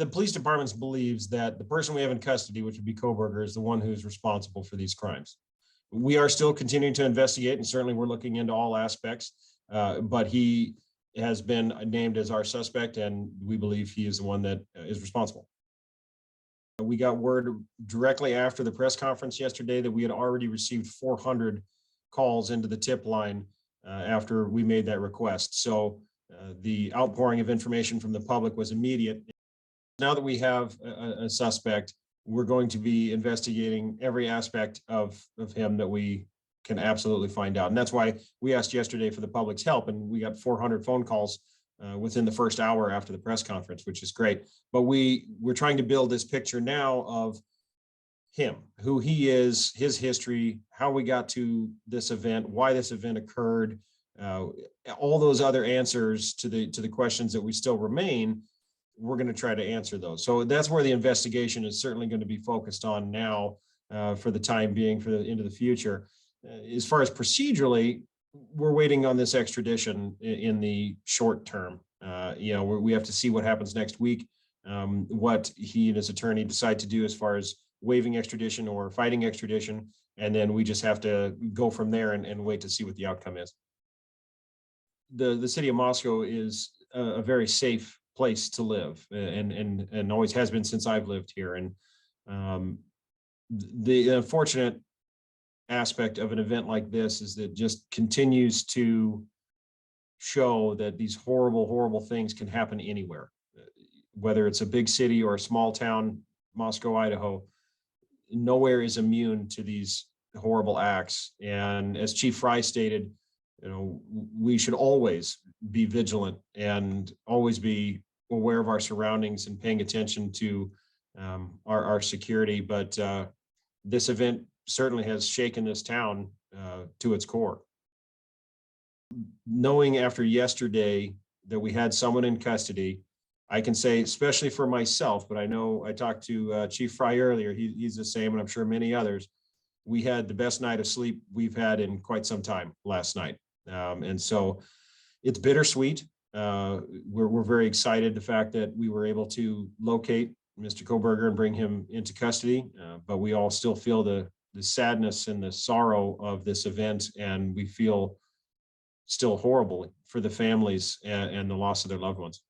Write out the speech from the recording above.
The police department believes that the person we have in custody, which would be Kohberger, is the one who's responsible for these crimes. We are still continuing to investigate, and certainly we're looking into all aspects, but he has been named as our suspect, and we believe he is the one that is responsible. We got word directly after the press conference yesterday that we had already received 400 calls into the tip line after we made that request. So the outpouring of information from the public was immediate. Now that we have a suspect, we're going to be investigating every aspect of him that we can absolutely find out. And that's why we asked yesterday for the public's help, and we got 400 phone calls within the first hour after the press conference, which is great. But we're trying to build this picture now of him, who he is, his history, how we got to this event, why this event occurred, all those other answers to the questions that we still remain. We're going to try to answer those. So that's where the investigation is certainly going to be focused on now for the time being, into the future. As far as procedurally, we're waiting on this extradition in the short term. We have to see what happens next week, what he and his attorney decide to do as far as waiving extradition or fighting extradition. And then we just have to go from there and wait to see what the outcome is. The city of Moscow is a very safe place to live, and always has been since I've lived here. And the unfortunate aspect of an event like this is that it just continues to show that these horrible, horrible things can happen anywhere, whether it's a big city or a small town, Moscow, Idaho. Nowhere is immune to these horrible acts. And as Chief Fry stated, we should always be vigilant and always be aware of our surroundings and paying attention to our security. But this event certainly has shaken this town to its core. Knowing after yesterday that we had someone in custody, I can say, especially for myself, but I know I talked to Chief Fry earlier, he's the same, and I'm sure many others. We had the best night of sleep we've had in quite some time last night. And so it's bittersweet. We're very excited the fact that we were able to locate Mr. Kohberger and bring him into custody, but we all still feel the sadness and the sorrow of this event, and we feel still horrible for the families and the loss of their loved ones.